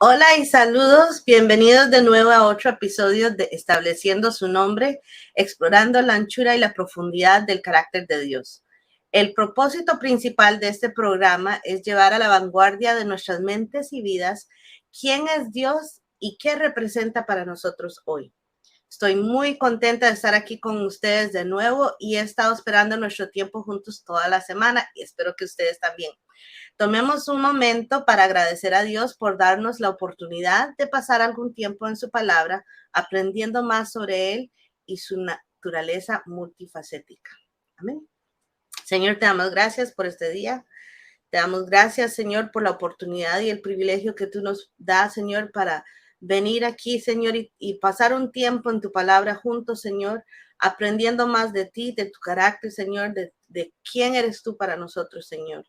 Hola y saludos, bienvenidos de nuevo a otro episodio de Estableciendo su Nombre, explorando la anchura y la profundidad del carácter de Dios. El propósito principal de este programa es llevar a la vanguardia de nuestras mentes y vidas quién es Dios y qué representa para nosotros hoy. Estoy muy contenta de estar aquí con ustedes de nuevo y he estado esperando nuestro tiempo juntos toda la semana y espero que ustedes también. Tomemos un momento para agradecer a Dios por darnos la oportunidad de pasar algún tiempo en su palabra, aprendiendo más sobre Él y su naturaleza multifacética. Amén. Señor, te damos gracias por este día. Te damos gracias, Señor, por la oportunidad y el privilegio que tú nos das, Señor, para venir aquí, Señor, y pasar un tiempo en tu palabra juntos, Señor, aprendiendo más de ti, de tu carácter, Señor, de quién eres tú para nosotros, Señor.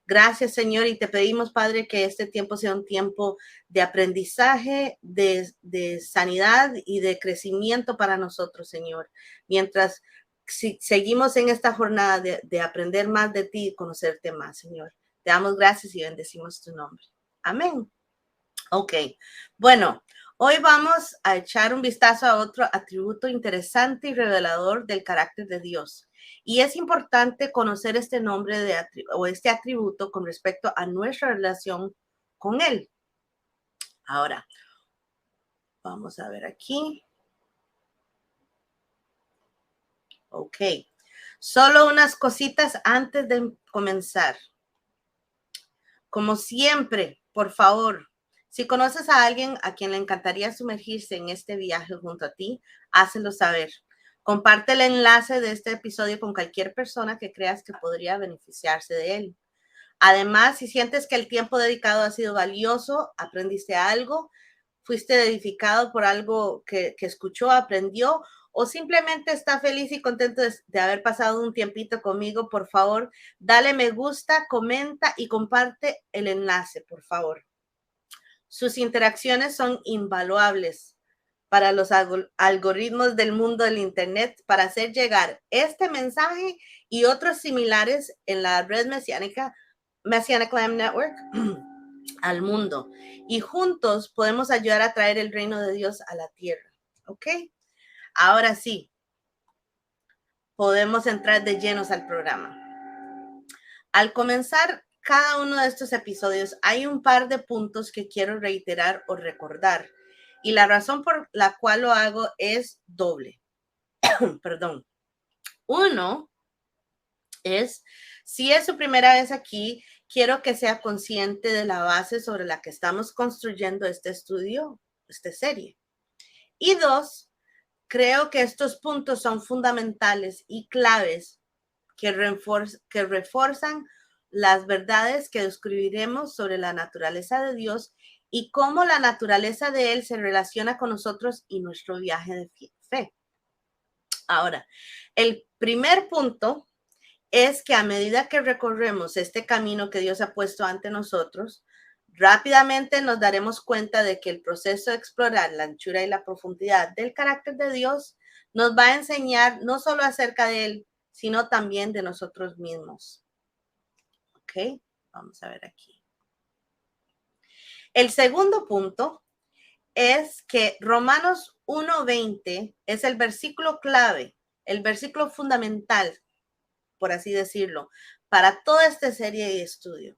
Gracias, Señor, y te pedimos, Padre, que este tiempo sea un tiempo de aprendizaje, de sanidad y de crecimiento para nosotros, Señor. Mientras seguimos en esta jornada de aprender más de ti y conocerte más, Señor. Te damos gracias y bendecimos tu nombre. Amén. Ok, bueno, hoy vamos a echar un vistazo a otro atributo interesante y revelador del carácter de Dios. Y es importante conocer este nombre o este atributo con respecto a nuestra relación con Él. Ahora, vamos a ver aquí. Ok, solo unas cositas antes de comenzar. Como siempre, por favor, si conoces a alguien a quien le encantaría sumergirse en este viaje junto a ti, hácelo saber. Comparte el enlace de este episodio con cualquier persona que creas que podría beneficiarse de él. Además, si sientes que el tiempo dedicado ha sido valioso, aprendiste algo, fuiste edificado por algo que escuchó, aprendió, o simplemente está feliz y contento de haber pasado un tiempito conmigo, por favor, dale me gusta, comenta y comparte el enlace, por favor. Sus interacciones son invaluables para los algoritmos del mundo del Internet para hacer llegar este mensaje y otros similares en la red Messianic Lamb Network al mundo. Y juntos podemos ayudar a traer el reino de Dios a la tierra. ¿Ok? Ahora sí, podemos entrar de llenos al programa. Al comenzar cada uno de estos episodios, hay un par de puntos que quiero reiterar o recordar. Y la razón por la cual lo hago es doble. Perdón. Uno es, si es su primera vez aquí, quiero que sea consciente de la base sobre la que estamos construyendo este estudio, esta serie. Y dos, creo que estos puntos son fundamentales y claves que refuerzan las verdades que descubriremos sobre la naturaleza de Dios y cómo la naturaleza de Él se relaciona con nosotros y nuestro viaje de fe. Ahora, el primer punto es que a medida que recorremos este camino que Dios ha puesto ante nosotros, rápidamente nos daremos cuenta de que el proceso de explorar la anchura y la profundidad del carácter de Dios nos va a enseñar no solo acerca de Él, sino también de nosotros mismos. ¿Ok? Vamos a ver aquí. El segundo punto es que Romanos 1:20 es el versículo clave, el versículo fundamental, por así decirlo, para toda esta serie de estudio.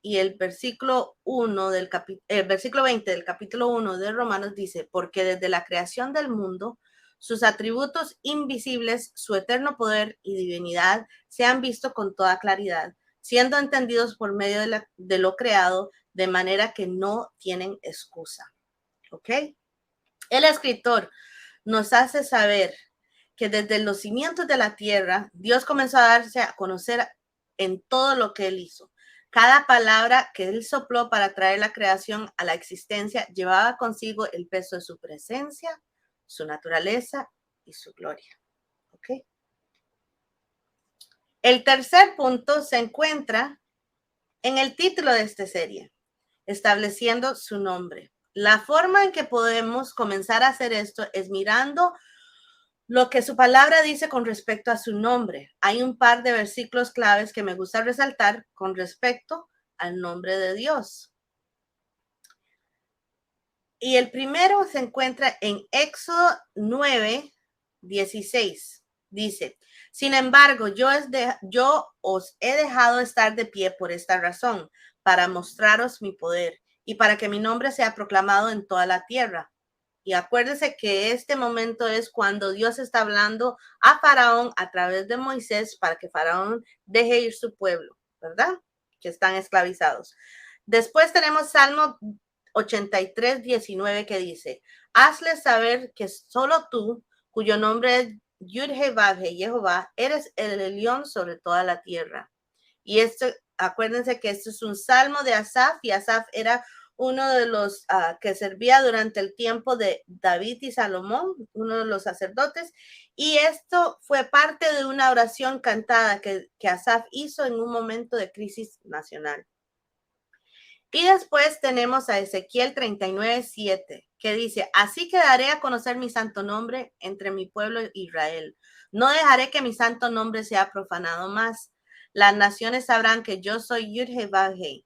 Y el versículo 20 del capítulo 1 de Romanos dice, porque desde la creación del mundo, sus atributos invisibles, su eterno poder y divinidad se han visto con toda claridad, siendo entendidos por medio de lo creado, de manera que no tienen excusa. ¿Ok? El escritor nos hace saber que desde los cimientos de la tierra, Dios comenzó a darse a conocer en todo lo que Él hizo. Cada palabra que Él sopló para traer la creación a la existencia llevaba consigo el peso de su presencia, su naturaleza y su gloria. ¿Ok? El tercer punto se encuentra en el título de esta serie, estableciendo su nombre. La forma en que podemos comenzar a hacer esto es mirando lo que su palabra dice con respecto a su nombre. Hay un par de versículos claves que me gusta resaltar con respecto al nombre de Dios. Y el primero se encuentra en Éxodo 9:16. Dice, sin embargo, yo os he dejado estar de pie por esta razón, para mostraros mi poder y para que mi nombre sea proclamado en toda la tierra. Y acuérdense que este momento es cuando Dios está hablando a Faraón a través de Moisés para que Faraón deje ir su pueblo, ¿verdad? Que están esclavizados. Después tenemos Salmo 83:19 que dice, hazles saber que solo tú, cuyo nombre es Yud-Heh-Vav-Heh, Jehová, eres el Elión sobre toda la tierra. Y esto, acuérdense que esto es un salmo de Asaf, y Asaf era uno de los que servía durante el tiempo de David y Salomón, uno de los sacerdotes, y esto fue parte de una oración cantada que Asaf hizo en un momento de crisis nacional. Y después tenemos a Ezequiel 39:7, que dice, así que daré a conocer mi santo nombre entre mi pueblo Israel. No dejaré que mi santo nombre sea profanado más. Las naciones sabrán que yo soy Yud-Heh-Vav-Heh,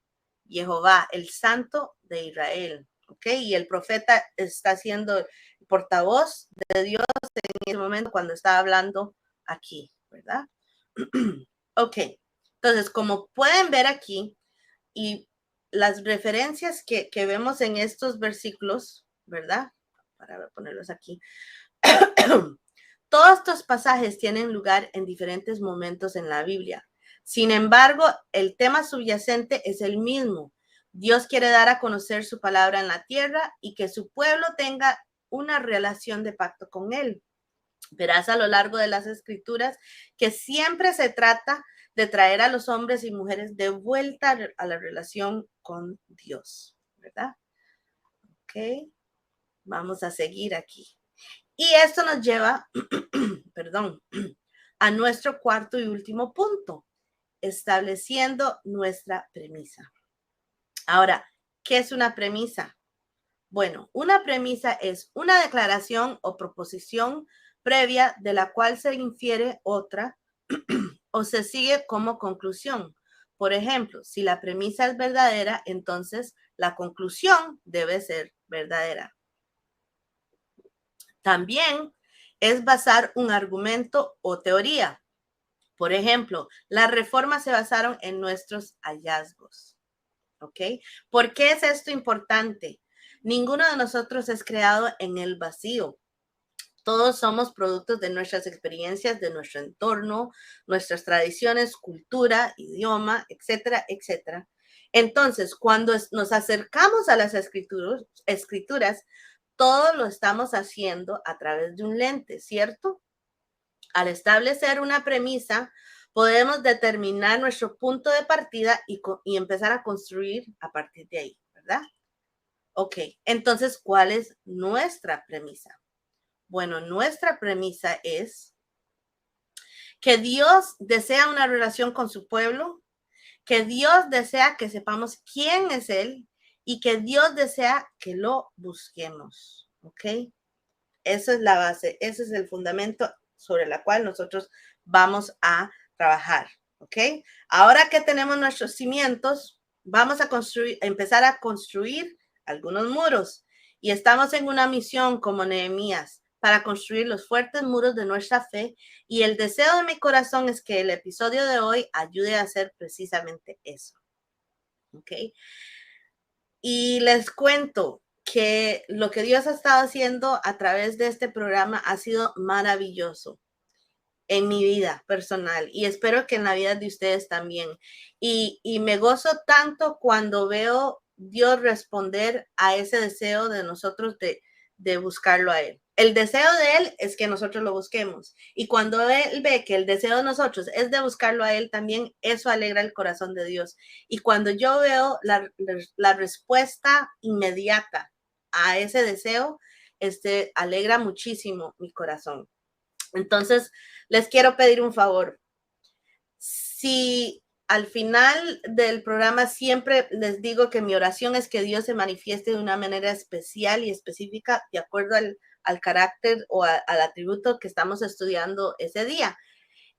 Jehová, el santo de Israel. ¿Ok? Y el profeta está siendo portavoz de Dios en ese momento cuando está hablando aquí, ¿verdad? Ok. Entonces, como pueden ver aquí, y las referencias que vemos en estos versículos, ¿verdad? Para ponerlos aquí. Todos estos pasajes tienen lugar en diferentes momentos en la Biblia. Sin embargo, el tema subyacente es el mismo. Dios quiere dar a conocer su palabra en la tierra y que su pueblo tenga una relación de pacto con él. Verás a lo largo de las escrituras que siempre se trata de traer a los hombres y mujeres de vuelta a la relación con Dios, ¿verdad? Ok, vamos a seguir aquí. Y esto nos lleva, perdón, a nuestro cuarto y último punto, estableciendo nuestra premisa. Ahora, ¿qué es una premisa? Bueno, una premisa es una declaración o proposición previa de la cual se infiere otra o se sigue como conclusión. Por ejemplo, si la premisa es verdadera, entonces la conclusión debe ser verdadera. También es basar un argumento o teoría. Por ejemplo, las reformas se basaron en nuestros hallazgos. ¿Ok? ¿Por qué es esto importante? Ninguno de nosotros es creado en el vacío. Todos somos productos de nuestras experiencias, de nuestro entorno, nuestras tradiciones, cultura, idioma, etcétera, etcétera. Entonces, cuando nos acercamos a las escrituras, todo lo estamos haciendo a través de un lente, ¿cierto? Al establecer una premisa, podemos determinar nuestro punto de partida y empezar a construir a partir de ahí, ¿verdad? Ok, entonces, ¿cuál es nuestra premisa? Bueno, nuestra premisa es que Dios desea una relación con su pueblo, que Dios desea que sepamos quién es Él y que Dios desea que lo busquemos, ¿ok? Esa es la base, ese es el fundamento sobre el cual nosotros vamos a trabajar, ¿ok? Ahora que tenemos nuestros cimientos, vamos a empezar a construir algunos muros y estamos en una misión como Nehemías para construir los fuertes muros de nuestra fe, y el deseo de mi corazón es que el episodio de hoy ayude a hacer precisamente eso, ¿ok? Y les cuento, que lo que Dios ha estado haciendo a través de este programa ha sido maravilloso en mi vida personal y espero que en la vida de ustedes también. Y me gozo tanto cuando veo Dios responder a ese deseo de nosotros de buscarlo a Él. El deseo de Él es que nosotros lo busquemos. Y cuando Él ve que el deseo de nosotros es de buscarlo a Él, también eso alegra el corazón de Dios. Y cuando yo veo la respuesta inmediata a ese deseo, alegra muchísimo mi corazón. Entonces, les quiero pedir un favor. Si al final del programa siempre les digo que mi oración es que Dios se manifieste de una manera especial y específica de acuerdo al carácter o al atributo que estamos estudiando ese día.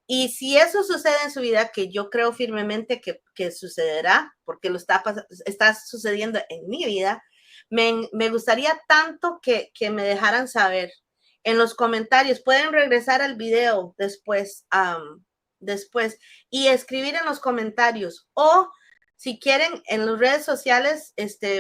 Y si eso sucede en su vida, que yo creo firmemente que sucederá, porque lo está sucediendo en mi vida, me gustaría tanto que me dejaran saber en los comentarios. Pueden regresar al video después, después y escribir en los comentarios, o si quieren en las redes sociales,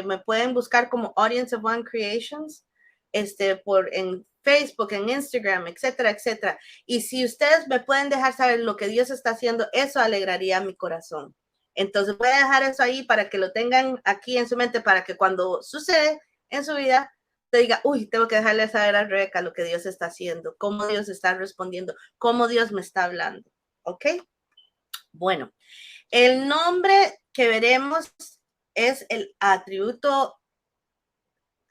me pueden buscar como Audience of One Creations, en Facebook, en Instagram, etcétera, etcétera. Y si ustedes me pueden dejar saber lo que Dios está haciendo, eso alegraría mi corazón. Entonces voy a dejar eso ahí para que lo tengan aquí en su mente, para que cuando sucede en su vida, te diga, uy, tengo que dejarle saber a Rebeca lo que Dios está haciendo, cómo Dios está respondiendo, cómo Dios me está hablando. ¿Ok? Bueno, el nombre que veremos es el atributo.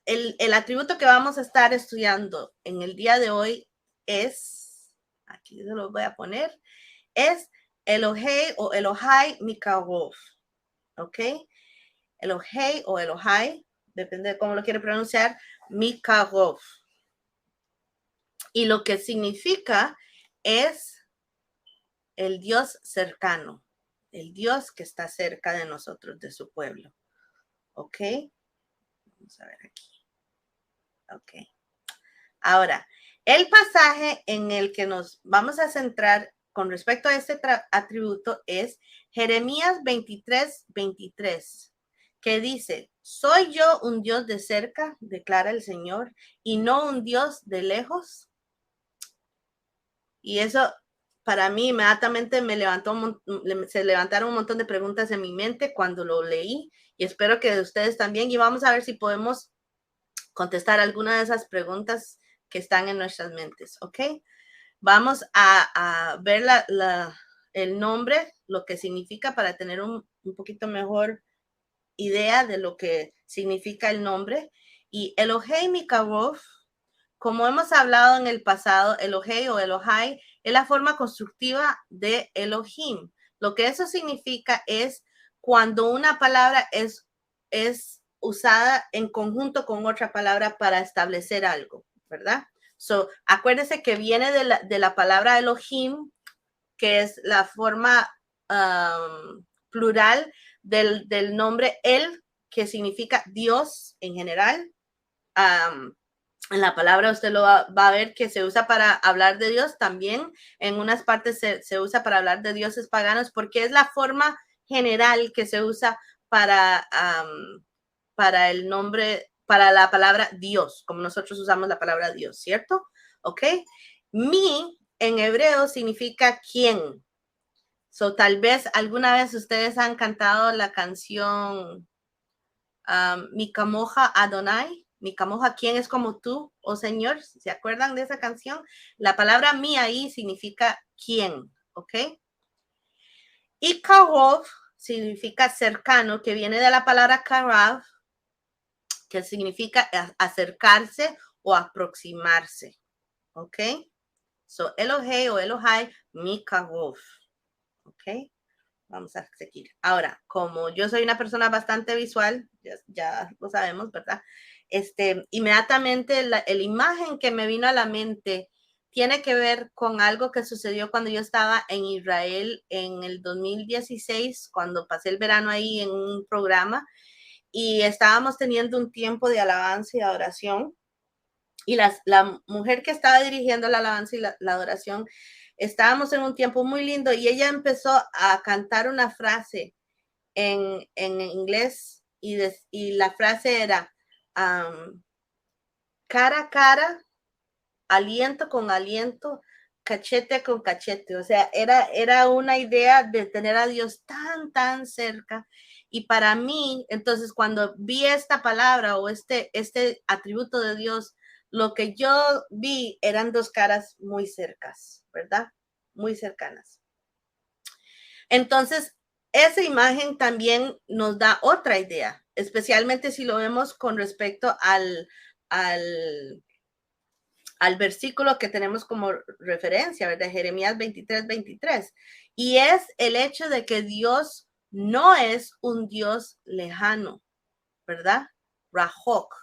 El atributo que vamos a estar estudiando en el día de hoy es, aquí se lo voy a poner, es Elohei o Elohai Mikarov. ¿Ok? Elohei o Elohai, depende de cómo lo quiere pronunciar, Mikarov. Y lo que significa es el Dios cercano, el Dios que está cerca de nosotros, de su pueblo. ¿Ok? Vamos a ver aquí. Ok. Ahora, el pasaje en el que nos vamos a centrar con respecto a este atributo es Jeremías 23, 23, que dice, ¿soy yo un Dios de cerca, declara el Señor, y no un Dios de lejos? Y eso para mí inmediatamente se levantaron un montón de preguntas en mi mente cuando lo leí, y espero que ustedes también, y vamos a ver si podemos contestar alguna de esas preguntas que están en nuestras mentes, ¿ok? Vamos a ver el nombre, lo que significa, para tener un poquito mejor idea de lo que significa el nombre. Y Elohei Mikarov, como hemos hablado en el pasado, Elohei o Elohai es la forma constructiva de Elohim. Lo que eso significa es cuando una palabra es usada en conjunto con otra palabra para establecer algo, ¿verdad? So, acuérdense que viene de la palabra Elohim, que es la forma plural del nombre El, que significa Dios en general. En la palabra usted lo va a ver que se usa para hablar de Dios, también en unas partes se usa para hablar de dioses paganos, porque es la forma general que se usa para el nombre, para la palabra Dios, como nosotros usamos la palabra Dios, ¿cierto? ¿Ok? Mi en hebreo significa quién. So, tal vez alguna vez ustedes han cantado la canción Mi Kamoja Adonai. Mi Kamoja, ¿quién es como tú, oh Señor? ¿Se acuerdan de esa canción? La palabra mi ahí significa quién, ¿ok? Y Karov significa cercano, que viene de la palabra Karav, que significa acercarse o aproximarse, ¿ok? So, Elohei o Elohai Mikarov, ¿ok? Vamos a seguir. Ahora, como yo soy una persona bastante visual, ya lo sabemos, ¿verdad? Inmediatamente la imagen que me vino a la mente tiene que ver con algo que sucedió cuando yo estaba en Israel en el 2016, cuando pasé el verano ahí en un programa y estábamos teniendo un tiempo de alabanza y adoración. Y la mujer que estaba dirigiendo la alabanza y la adoración, estábamos en un tiempo muy lindo y ella empezó a cantar una frase en inglés y la frase era, cara a cara, aliento con aliento, cachete con cachete. O sea, era una idea de tener a Dios tan cerca. Y para mí, entonces, cuando vi esta palabra o este atributo de Dios, lo que yo vi eran dos caras muy cercas, ¿verdad? Muy cercanas. Entonces, esa imagen también nos da otra idea, especialmente si lo vemos con respecto al versículo que tenemos como referencia, ¿verdad? Jeremías 23:23. Y es el hecho de que Dios no es un Dios lejano, ¿verdad? Rahok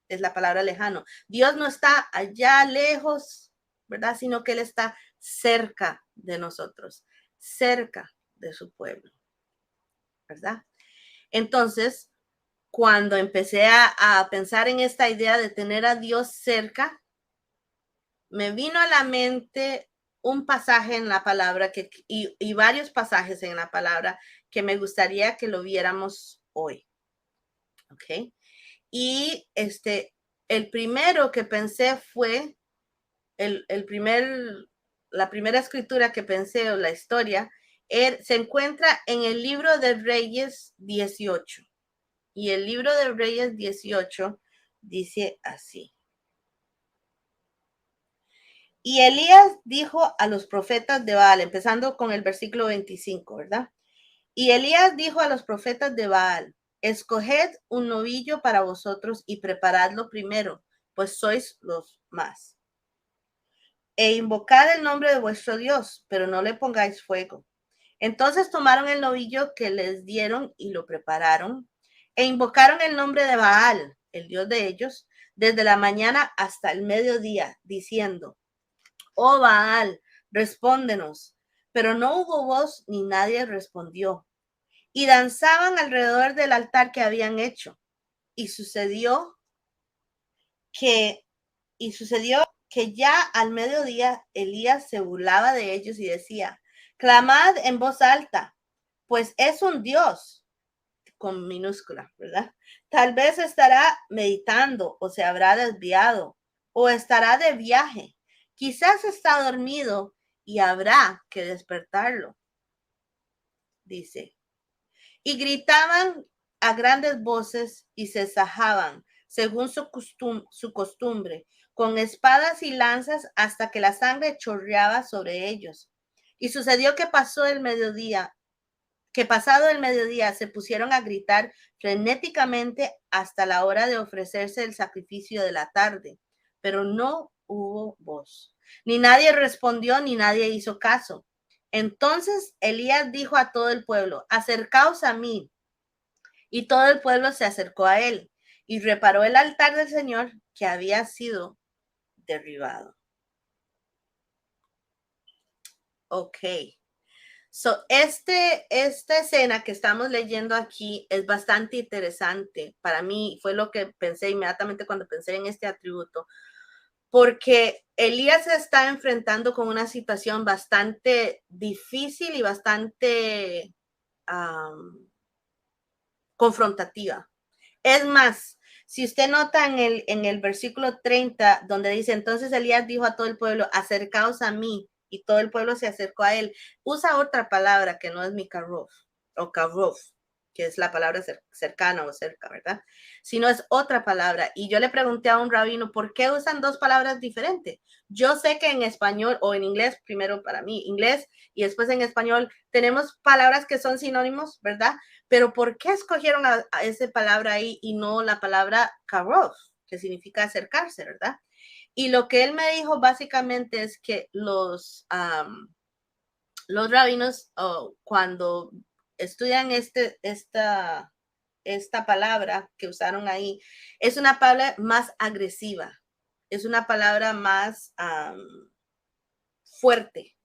es la palabra lejano. Dios no está allá lejos, ¿verdad? Sino que Él está cerca de nosotros, cerca de su pueblo, ¿verdad? Entonces, cuando empecé a pensar en esta idea de tener a Dios cerca, me vino a la mente un pasaje en la palabra y varios pasajes en la palabra que me gustaría que lo viéramos hoy. ¿Ok? Y el primero que pensé fue la primera escritura que pensé o la historia se encuentra en el libro de Reyes 18. Y el libro de Reyes 18 dice así. Y Elías dijo a los profetas de Baal, empezando con el versículo 25, ¿verdad? Y Elías dijo a los profetas de Baal, escoged un novillo para vosotros y preparadlo primero, pues sois los más. E invocad el nombre de vuestro Dios, pero no le pongáis fuego. Entonces tomaron el novillo que les dieron y lo prepararon, e invocaron el nombre de Baal, el Dios de ellos, desde la mañana hasta el mediodía, diciendo, oh Baal, respóndenos. Pero no hubo voz ni nadie respondió. Y danzaban alrededor del altar que habían hecho. Y sucedió que ya al mediodía Elías se burlaba de ellos y decía, clamad en voz alta, pues es un Dios, con minúscula, ¿verdad? Tal vez estará meditando o se habrá desviado o estará de viaje. Quizás está dormido y habrá que despertarlo, dice. Y gritaban a grandes voces y se sajaban, según su costumbre, con espadas y lanzas hasta que la sangre chorreaba sobre ellos. Y sucedió que pasado el mediodía se pusieron a gritar frenéticamente hasta la hora de ofrecerse el sacrificio de la tarde, pero no hubo voz. Ni nadie respondió, ni nadie hizo caso. Entonces Elías dijo a todo el pueblo, acercaos a mí. Y todo el pueblo se acercó a él y reparó el altar del Señor que había sido derribado. Ok. So, esta escena que estamos leyendo aquí es bastante interesante. Para mí fue lo que pensé inmediatamente cuando pensé en este atributo, porque Elías se está enfrentando con una situación bastante difícil y bastante confrontativa. Es más, si usted nota en el versículo 30, donde dice, entonces Elías dijo a todo el pueblo, acercaos a mí, y todo el pueblo se acercó a él, usa otra palabra que no es mikarov o karov, que es la palabra cercana o cerca, ¿verdad? Sino es otra palabra. Y yo le pregunté a un rabino, ¿por qué usan dos palabras diferentes? Yo sé que en español o en inglés, primero para mí, inglés y después en español, tenemos palabras que son sinónimos, ¿verdad? Pero ¿por qué escogieron a esa palabra ahí y no la palabra karov, que significa acercarse, ¿verdad? Y lo que él me dijo básicamente es que los rabinos cuando estudian esta palabra que usaron ahí, es una palabra más agresiva, es una palabra más fuerte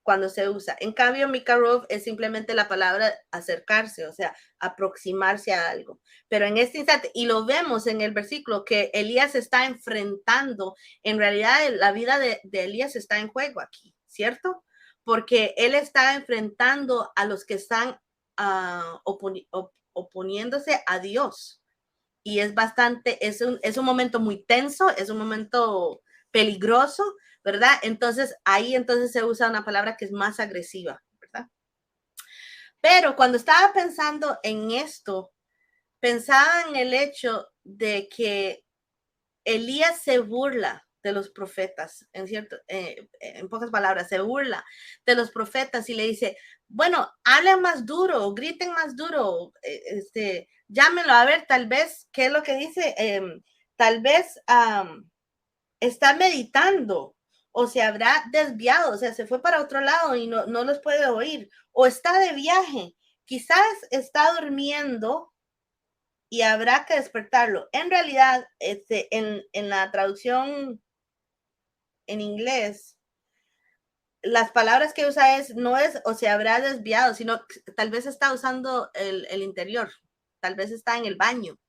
cuando se usa. En cambio, mikarov es simplemente la palabra acercarse, o sea, aproximarse a algo. Pero en este instante, y lo vemos en el versículo, que Elías está enfrentando, en realidad la vida de Elías está en juego aquí, ¿cierto? Porque él está enfrentando a los que están oponiéndose a Dios. y es bastante, es un momento muy tenso, es un momento peligroso, ¿verdad? Entonces ahí entonces se usa una palabra que es más agresiva, ¿verdad? Pero cuando estaba pensando en esto, pensaba en el hecho de que Elías se burla de los profetas, en pocas palabras, se burla de los profetas y le dice, bueno, hablen más duro, griten más duro, llámenlo a ver, tal vez, ¿qué es lo que dice? Tal vez está meditando o se habrá desviado, o sea, se fue para otro lado y no los puede oír, o está de viaje, quizás está durmiendo y habrá que despertarlo. En realidad, en la traducción en inglés, las palabras que usa no es o se habrá desviado, sino tal vez está usando el interior, tal vez está en el baño.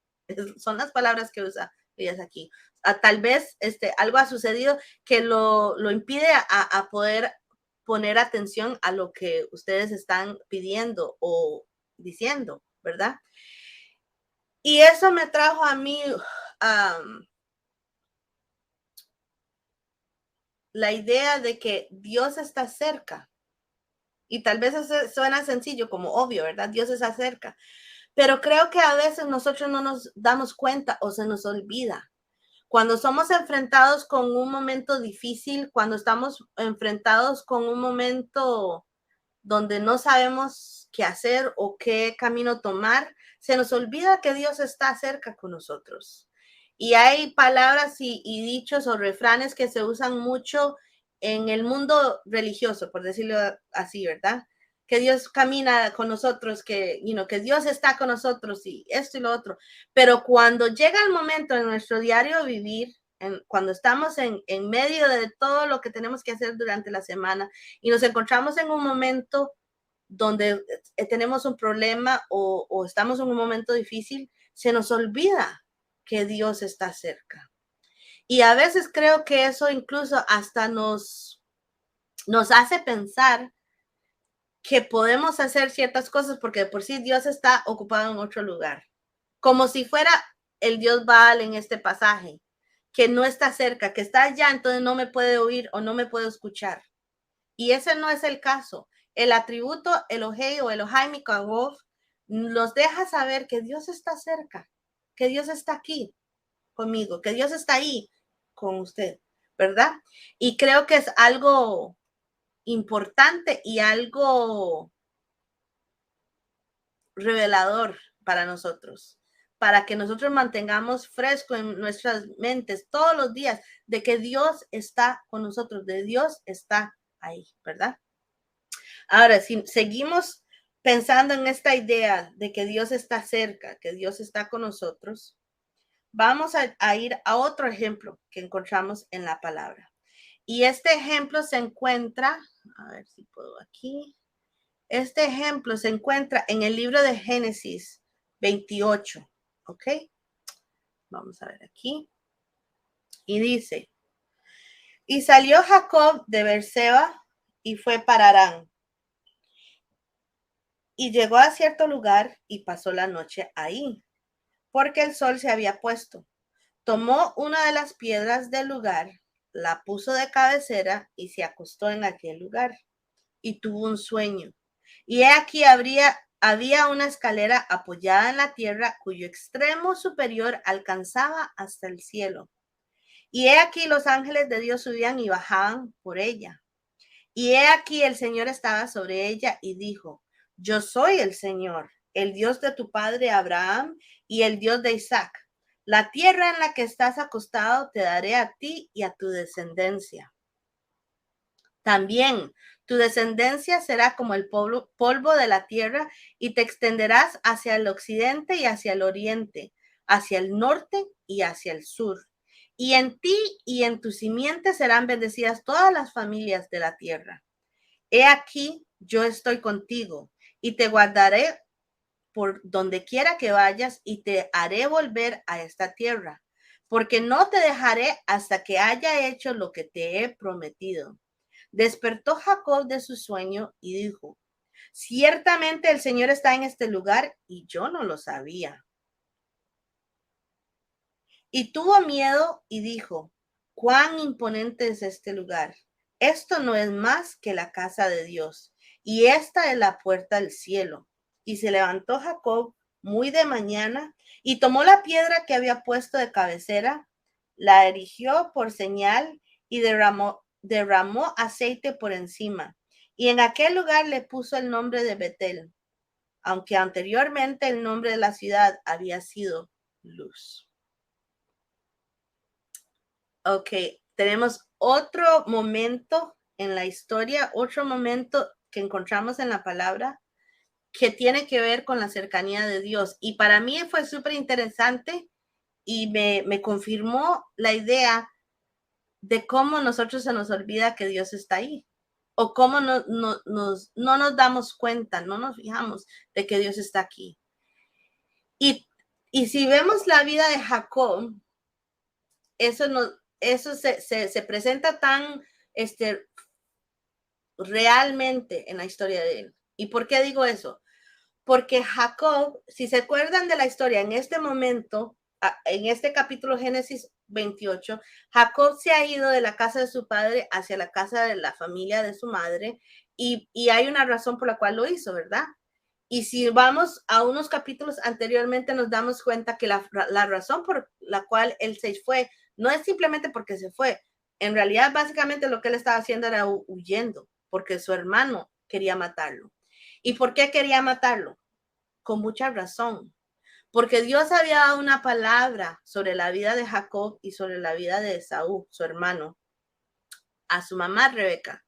Son las palabras que usa ellas aquí. Tal vez algo ha sucedido que lo impide a poder poner atención a lo que ustedes están pidiendo o diciendo, ¿verdad? Y eso me trajo a mí la idea de que Dios está cerca. Y tal vez eso suena sencillo, como obvio, ¿verdad? Dios está cerca. Pero creo que a veces nosotros no nos damos cuenta o se nos olvida. Cuando somos enfrentados con un momento difícil, cuando estamos enfrentados con un momento donde no sabemos qué hacer o qué camino tomar, se nos olvida que Dios está cerca con nosotros. Y hay palabras y dichos o refranes que se usan mucho en el mundo religioso, por decirlo así, ¿verdad? Que Dios camina con nosotros, que Dios está con nosotros y esto y lo otro. Pero cuando llega el momento en nuestro diario vivir, cuando estamos en medio de todo lo que tenemos que hacer durante la semana y nos encontramos en un momento donde tenemos un problema o estamos en un momento difícil, se nos olvida que Dios está cerca. Y a veces creo que eso incluso hasta nos hace pensar que podemos hacer ciertas cosas porque de por sí Dios está ocupado en otro lugar. Como si fuera el Dios Baal en este pasaje, que no está cerca, que está allá, entonces no me puede oír o no me puede escuchar. Y ese no es el caso. El atributo Elohei o Elohai Mikagov nos deja saber que Dios está cerca, que Dios está aquí conmigo, que Dios está ahí con usted, ¿verdad? Y creo que es algo importante y algo revelador para nosotros, para que nosotros mantengamos fresco en nuestras mentes todos los días de que Dios está con nosotros, de Dios está ahí, ¿verdad? Ahora, si seguimos pensando en esta idea de que Dios está cerca, que Dios está con nosotros, vamos a ir a otro ejemplo que encontramos en la palabra. Y este ejemplo se encuentra, a ver si puedo aquí, este ejemplo se encuentra en el libro de Génesis 28, ¿ok? Vamos a ver aquí. Y dice, y salió Jacob de Beerseba y fue para Harán. Y llegó a cierto lugar y pasó la noche ahí, porque el sol se había puesto. Tomó una de las piedras del lugar, la puso de cabecera y se acostó en aquel lugar. Y tuvo un sueño. Y he aquí había una escalera apoyada en la tierra cuyo extremo superior alcanzaba hasta el cielo. Y he aquí los ángeles de Dios subían y bajaban por ella. Y he aquí el Señor estaba sobre ella y dijo, yo soy el Señor, el Dios de tu padre Abraham y el Dios de Isaac. La tierra en la que estás acostado te daré a ti y a tu descendencia. También tu descendencia será como el polvo de la tierra y te extenderás hacia el occidente y hacia el oriente, hacia el norte y hacia el sur. Y en ti y en tu simiente serán bendecidas todas las familias de la tierra. He aquí, yo estoy contigo y te guardaré por donde quiera que vayas y te haré volver a esta tierra, porque no te dejaré hasta que haya hecho lo que te he prometido. Despertó Jacob de su sueño y dijo, ciertamente el Señor está en este lugar y yo no lo sabía. Y tuvo miedo y dijo, cuán imponente es este lugar. Esto no es más que la casa de Dios, y esta es la puerta del cielo. Y se levantó Jacob muy de mañana y tomó la piedra que había puesto de cabecera, la erigió por señal y derramó aceite por encima. Y en aquel lugar le puso el nombre de Betel, aunque anteriormente el nombre de la ciudad había sido Luz. Ok, tenemos otro momento en la historia, otro momento que encontramos en la palabra que tiene que ver con la cercanía de Dios. Y para mí fue súper interesante y me confirmó la idea de cómo nosotros se nos olvida que Dios está ahí. O cómo no nos damos cuenta, no nos fijamos de que Dios está aquí. Y si vemos la vida de Jacob, eso se presenta tan realmente en la historia de él. ¿Y por qué digo eso? Porque Jacob, si se acuerdan de la historia, en este momento, en este capítulo Génesis 28, Jacob se ha ido de la casa de su padre hacia la casa de la familia de su madre y hay una razón por la cual lo hizo, ¿verdad? Y si vamos a unos capítulos anteriormente, nos damos cuenta que la razón por la cual él se fue no es simplemente porque se fue. En realidad, básicamente lo que él estaba haciendo era huyendo, porque su hermano quería matarlo. ¿Y por qué quería matarlo? Con mucha razón. Porque Dios había dado una palabra sobre la vida de Jacob y sobre la vida de Esaú, su hermano, a su mamá Rebeca.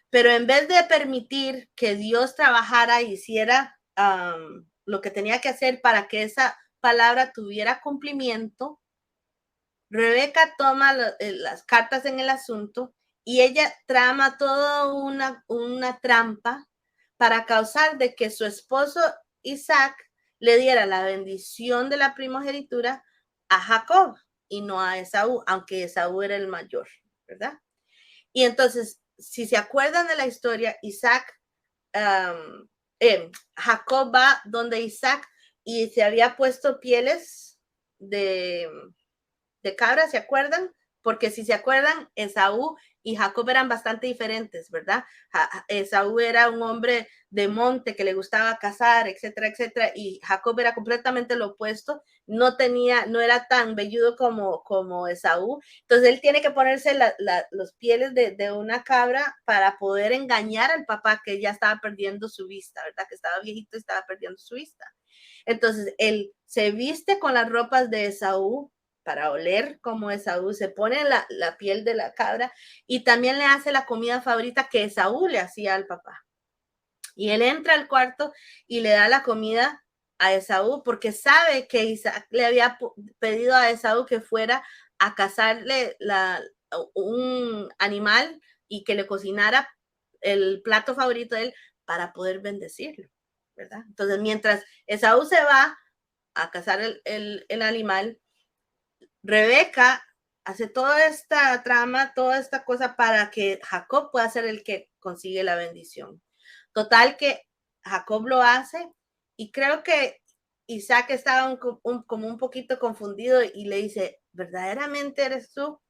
Pero en vez de permitir que Dios trabajara y hiciera lo que tenía que hacer para que esa palabra tuviera cumplimiento, Rebeca toma las cartas en el asunto y ella trama toda una trampa para causar de que su esposo Isaac le diera la bendición de la primogenitura a Jacob y no a Esaú, aunque Esaú era el mayor, ¿verdad? Y entonces, si se acuerdan de la historia, Jacob va donde Isaac y se había puesto pieles de cabra, ¿se acuerdan? Porque si se acuerdan, Esaú y Jacob eran bastante diferentes, ¿verdad? Esaú era un hombre de monte que le gustaba cazar, etcétera, etcétera, y Jacob era completamente lo opuesto, no era tan velludo como Esaú. Entonces él tiene que ponerse los pieles de una cabra para poder engañar al papá que ya estaba perdiendo su vista, ¿verdad? Que estaba viejito y estaba perdiendo su vista. Entonces él se viste con las ropas de Esaú para oler como Esaú, se pone la piel de la cabra y también le hace la comida favorita que Esaú le hacía al papá. Y él entra al cuarto y le da la comida a Esaú porque sabe que Isaac le había pedido a Esaú que fuera a cazarle un animal y que le cocinara el plato favorito de él para poder bendecirlo, ¿verdad? Entonces, mientras Esaú se va a cazar el animal, Rebeca hace toda esta trama, toda esta cosa para que Jacob pueda ser el que consigue la bendición. Total que Jacob lo hace y creo que Isaac estaba como un poquito confundido y le dice, ¿verdaderamente eres tú?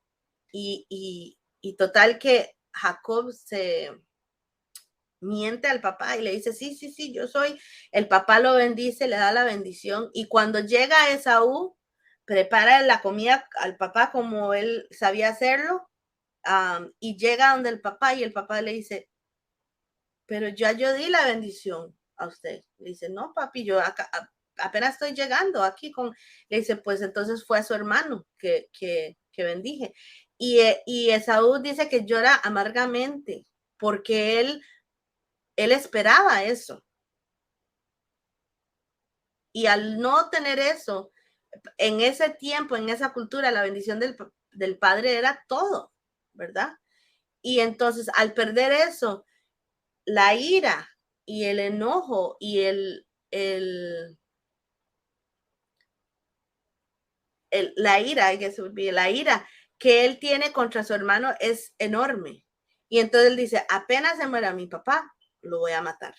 Y total que Jacob se miente al papá y le dice, sí, sí, sí, yo soy. El papá lo bendice, le da la bendición y cuando llega Esaú, prepara la comida al papá como él sabía hacerlo y llega donde el papá y el papá le dice, pero ya yo di la bendición a usted. Le dice, no, papi, yo acá, apenas estoy llegando aquí con, le dice, pues entonces fue a su hermano que bendije. Y Esaú dice que llora amargamente porque él esperaba eso. Y al no tener eso, en ese tiempo, en esa cultura, la bendición del padre era todo, ¿verdad? Y entonces, al perder eso, la ira y el enojo y la ira que él tiene contra su hermano es enorme. Y entonces él dice, apenas se muera mi papá, lo voy a matar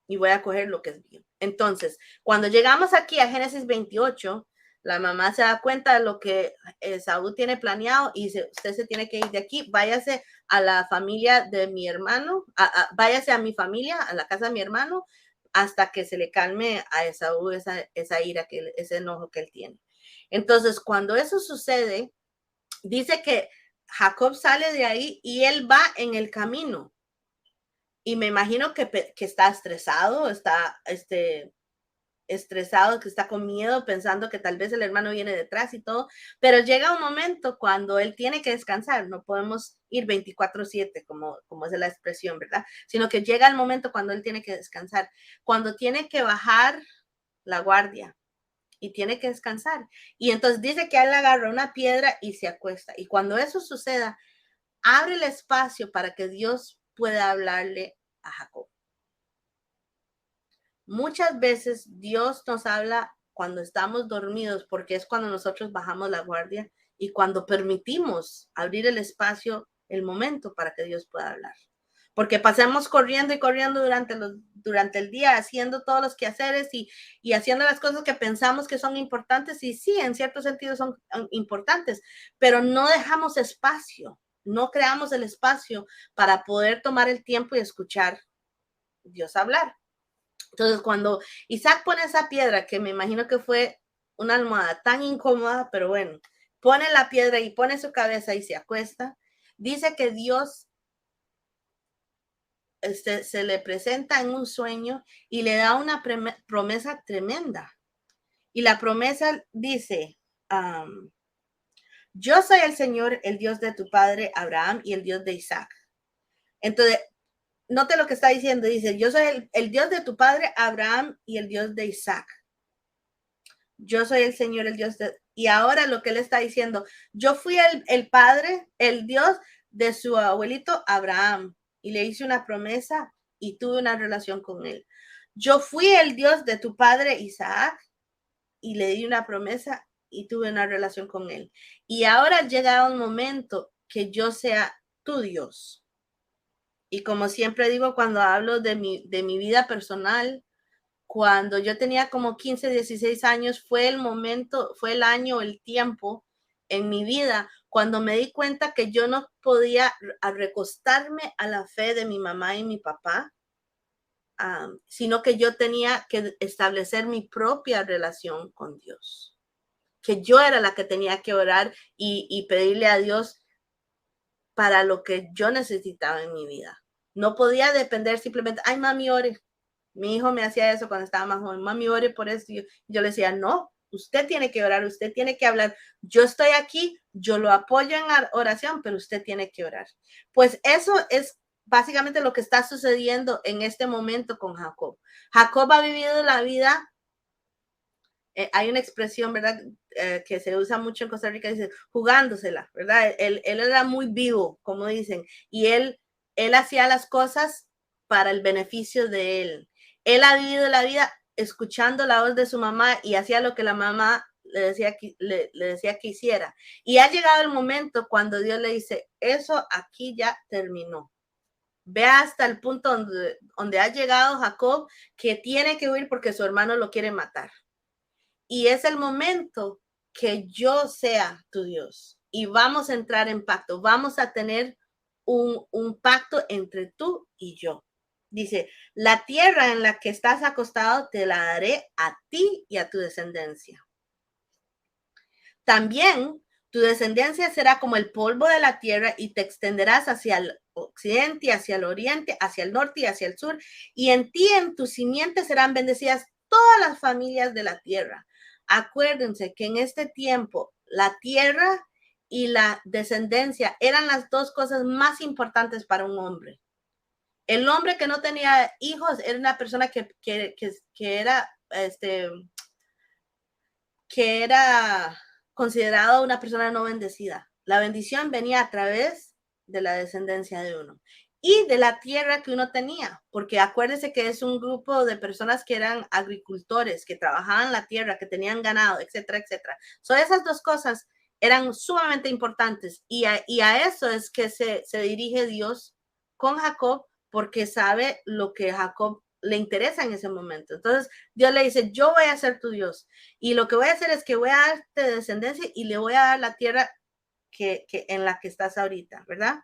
y voy a coger lo que es mío. Entonces, cuando llegamos aquí a Génesis 28, La mamá se da cuenta de lo que Esaú tiene planeado y dice, usted se tiene que ir de aquí, váyase a la familia de mi hermano, váyase a mi familia, a la casa de mi hermano, hasta que se le calme a Esaú esa ira, ese enojo que él tiene. Entonces, cuando eso sucede, dice que Jacob sale de ahí y él va en el camino. Y me imagino que está estresado, está estresado, que está con miedo, pensando que tal vez el hermano viene detrás y todo, pero llega un momento cuando él tiene que descansar, no podemos ir 24/7 como es la expresión, ¿verdad? Sino que llega el momento cuando él tiene que descansar, cuando tiene que bajar la guardia y tiene que descansar. Y entonces dice que él agarra una piedra y se acuesta. Y cuando eso suceda, abre el espacio para que Dios pueda hablarle a Jacob. Muchas veces Dios nos habla cuando estamos dormidos, porque es cuando nosotros bajamos la guardia y cuando permitimos abrir el espacio, el momento para que Dios pueda hablar. Porque pasamos corriendo y corriendo durante el día, haciendo todos los quehaceres y haciendo las cosas que pensamos que son importantes, y sí, en cierto sentido son importantes, pero no dejamos espacio, no creamos el espacio para poder tomar el tiempo y escuchar Dios hablar. Entonces, cuando Isaac pone esa piedra, que me imagino que fue una almohada tan incómoda, pero bueno, pone la piedra y pone su cabeza y se acuesta, dice que Dios se le presenta en un sueño y le da una promesa tremenda. Y la promesa dice, yo soy el Señor, el Dios de tu padre Abraham y el Dios de Isaac. Entonces, note lo que está diciendo, dice, yo soy el Dios de tu padre Abraham y el Dios de Isaac. Yo soy el Señor, el Dios de... Y ahora lo que él está diciendo, yo fui el padre, el Dios de su abuelito Abraham, y le hice una promesa y tuve una relación con él. Yo fui el Dios de tu padre Isaac y le di una promesa y tuve una relación con él. Y ahora ha llegado un momento que yo sea tu Dios. Y como siempre digo cuando hablo de mi vida personal, cuando yo tenía como 15, 16 años, fue el momento, fue el año, el tiempo en mi vida cuando me di cuenta que yo no podía recostarme a la fe de mi mamá y mi papá, sino que yo tenía que establecer mi propia relación con Dios, que yo era la que tenía que orar y pedirle a Dios para lo que yo necesitaba en mi vida. No podía depender simplemente, ay, mami, ore. Mi hijo me hacía eso cuando estaba más joven, mami, ore por eso. Yo le decía, no, usted tiene que orar, usted tiene que hablar. Yo estoy aquí, yo lo apoyo en oración, pero usted tiene que orar. Pues eso es básicamente lo que está sucediendo en este momento con Jacob. Jacob ha vivido la vida, hay una expresión, ¿verdad? Que se usa mucho en Costa Rica, dice, jugándosela, ¿verdad? Él era muy vivo, como dicen, y él hacía las cosas para el beneficio de él. Él ha vivido la vida escuchando la voz de su mamá y hacía lo que la mamá le decía que hiciera. Y ha llegado el momento cuando Dios le dice, eso aquí ya terminó. Ve hasta el punto donde ha llegado Jacob, que tiene que huir porque su hermano lo quiere matar. Y es el momento que yo sea tu Dios y vamos a entrar en pacto, vamos a tener un pacto entre tú y yo. Dice, la tierra en la que estás acostado te la daré a ti y a tu descendencia. También tu descendencia será como el polvo de la tierra y te extenderás hacia el occidente, hacia el oriente, hacia el norte y hacia el sur. Y en ti, en tu simiente serán bendecidas todas las familias de la tierra. Acuérdense que en este tiempo la tierra y la descendencia eran las dos cosas más importantes para un hombre. El hombre que no tenía hijos era una persona que era considerado una persona no bendecida. La bendición venía a través de la descendencia de uno y de la tierra que uno tenía, porque acuérdese que es un grupo de personas que eran agricultores, que trabajaban la tierra, que tenían ganado, etcétera, etcétera. Esas dos cosas eran sumamente importantes y a eso es que se dirige Dios con Jacob, porque sabe lo que Jacob le interesa en ese momento. Entonces Dios le dice, yo voy a ser tu Dios y lo que voy a hacer es que voy a darte descendencia y le voy a dar la tierra que en la que estás ahorita, ¿verdad?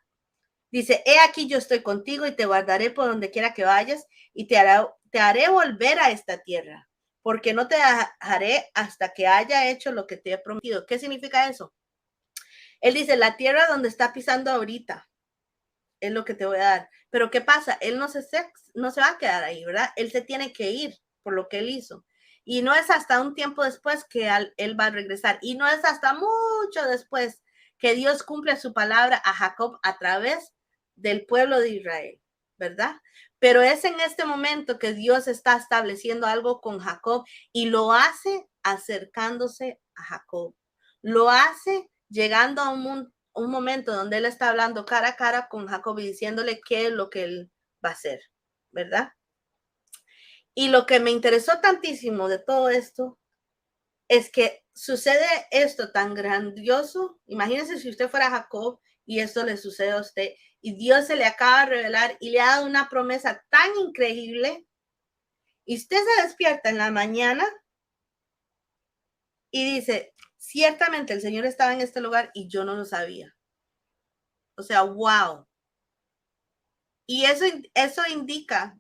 Dice, he aquí yo estoy contigo y te guardaré por donde quiera que vayas y te haré volver a esta tierra, porque no te dejaré hasta que haya hecho lo que te he prometido. ¿Qué significa eso? Él dice, la tierra donde está pisando ahorita es lo que te voy a dar. Pero ¿qué pasa? Él no se va a quedar ahí, ¿verdad? Él se tiene que ir por lo que él hizo. Y no es hasta un tiempo después que él va a regresar. Y no es hasta mucho después que Dios cumple su palabra a Jacob a través del pueblo de Israel, ¿verdad? Pero es en este momento que Dios está estableciendo algo con Jacob y lo hace acercándose a Jacob. Lo hace llegando a un momento donde él está hablando cara a cara con Jacob y diciéndole qué es lo que él va a hacer, ¿verdad? Y lo que me interesó tantísimo de todo esto es que sucede esto tan grandioso. Imagínense si usted fuera Jacob y esto le sucede a usted y Dios se le acaba de revelar y le ha dado una promesa tan increíble y usted se despierta en la mañana y dice, ciertamente el Señor estaba en este lugar y yo no lo sabía. O sea, wow. Y eso indica,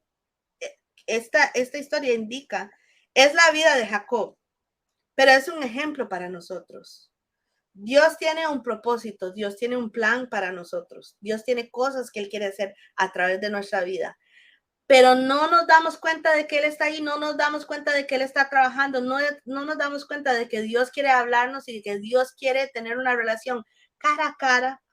esta historia indica, es la vida de Jacob, pero es un ejemplo para nosotros. Dios tiene un propósito, Dios tiene un plan para nosotros, Dios tiene cosas que Él quiere hacer a través de nuestra vida, pero no nos damos cuenta de que Él está ahí, no nos damos cuenta de que Él está trabajando, no nos damos cuenta de que Dios quiere hablarnos y que Dios quiere tener una relación cara a cara,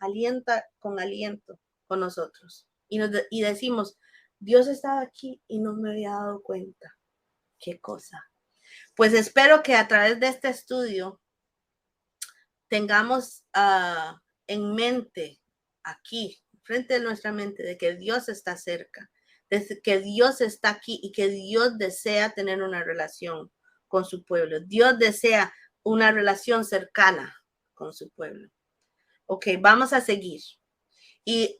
con aliento con nosotros. Y decimos, Dios estaba aquí y no me había dado cuenta. ¿Qué cosa? Pues espero que a través de este estudio tengamos en mente, aquí, frente de nuestra mente, de que Dios está cerca, de que Dios está aquí y que Dios desea tener una relación con su pueblo. Dios desea una relación cercana con su pueblo. Ok, vamos a seguir. Y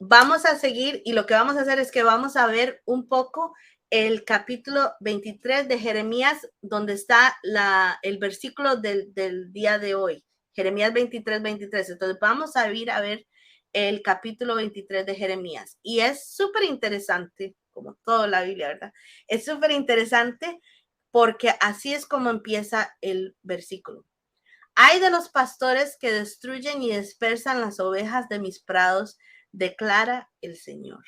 lo que vamos a hacer es que vamos a ver un poco el capítulo 23 de Jeremías, donde está el versículo del día de hoy. Jeremías 23, 23. Entonces vamos a ir a ver el capítulo 23 de Jeremías. Y es súper interesante, como toda la Biblia, ¿verdad? Es súper interesante porque así es como empieza el versículo. Ay de los pastores que destruyen y dispersan las ovejas de mis prados, declara el Señor.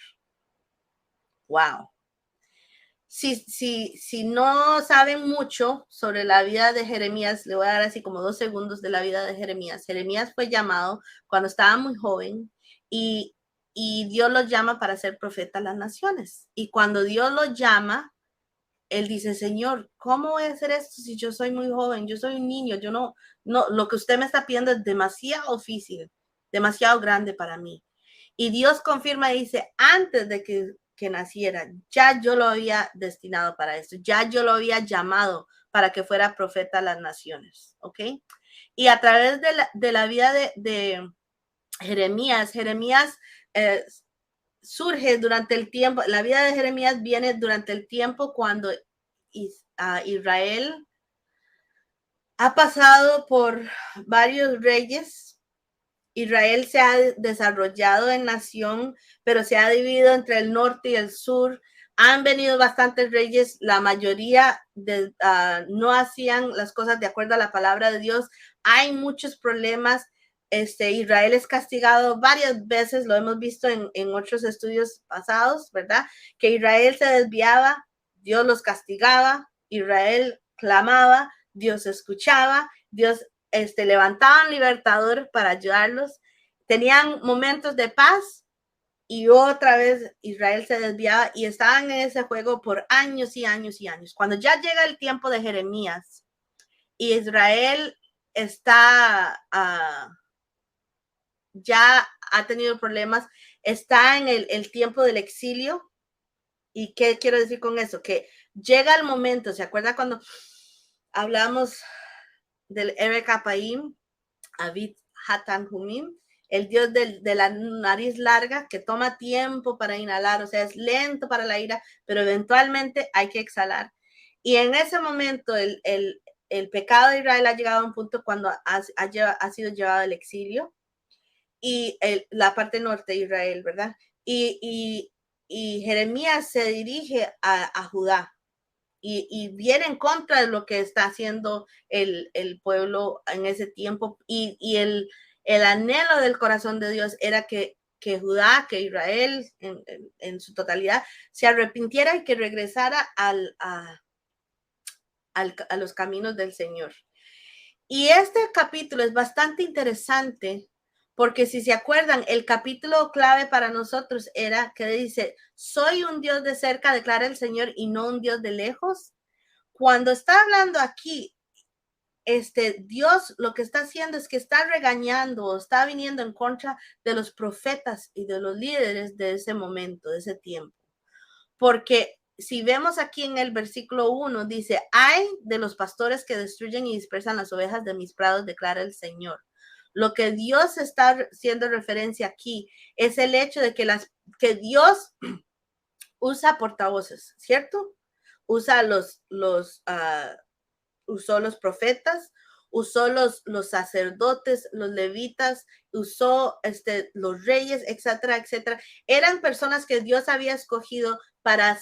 Wow. Si no saben mucho sobre la vida de Jeremías, le voy a dar así como 2 segundos de la vida de Jeremías. Jeremías fue llamado cuando estaba muy joven y Dios lo llama para ser profeta a las naciones. Y cuando Dios lo llama, él dice, Señor, ¿cómo voy a hacer esto si yo soy muy joven? Yo soy un niño, yo no, lo que usted me está pidiendo es demasiado difícil, demasiado grande para mí. Y Dios confirma y dice, antes de que naciera, ya yo lo había destinado para esto, ya yo lo había llamado para que fuera profeta a las naciones, ¿ok? Y a través de la vida de Jeremías, surge durante el tiempo, la vida de Jeremías viene durante el tiempo cuando Israel ha pasado por varios reyes. Israel se ha desarrollado en nación, pero se ha dividido entre el norte y el sur. Han venido bastantes reyes, la mayoría no hacían las cosas de acuerdo a la palabra de Dios. Hay muchos problemas. Israel es castigado varias veces, lo hemos visto en otros estudios pasados, ¿verdad? Que Israel se desviaba, Dios los castigaba, Israel clamaba, Dios escuchaba, Dios levantaban libertadores para ayudarlos, tenían momentos de paz y otra vez Israel se desviaba y estaban en ese juego por años y años y años. Cuando ya llega el tiempo de Jeremías y Israel está, ya ha tenido problemas, está en el tiempo del exilio. ¿Y qué quiero decir con eso? Que llega el momento, ¿se acuerda cuando hablamos del Erech Appaim, Avid Hatan Humim? el Dios de la nariz larga que toma tiempo para inhalar, o sea, es lento para la ira, pero eventualmente hay que exhalar. Y en ese momento el pecado de Israel ha llegado a un punto cuando ha sido llevado al exilio y la parte norte de Israel, ¿verdad? Y Jeremías se dirige a Judá y viene en contra de lo que está haciendo el pueblo en ese tiempo y el anhelo del corazón de Dios era que Judá, que Israel en su totalidad se arrepintiera y que regresara a los caminos del Señor. Y este capítulo es bastante interesante porque si se acuerdan, el capítulo clave para nosotros era que dice, soy un Dios de cerca, declara el Señor, y no un Dios de lejos. Cuando está hablando aquí, Dios lo que está haciendo es que está regañando, está viniendo en contra de los profetas y de los líderes de ese momento, de ese tiempo. Porque si vemos aquí en el versículo 1, dice, ay de los pastores que destruyen y dispersan las ovejas de mis prados, declara el Señor. Lo que Dios está haciendo referencia aquí es el hecho de que Dios usa portavoces, ¿cierto? Usa usó los profetas, usó los sacerdotes, los levitas, usó los reyes, etcétera, etcétera. Eran personas que Dios había escogido para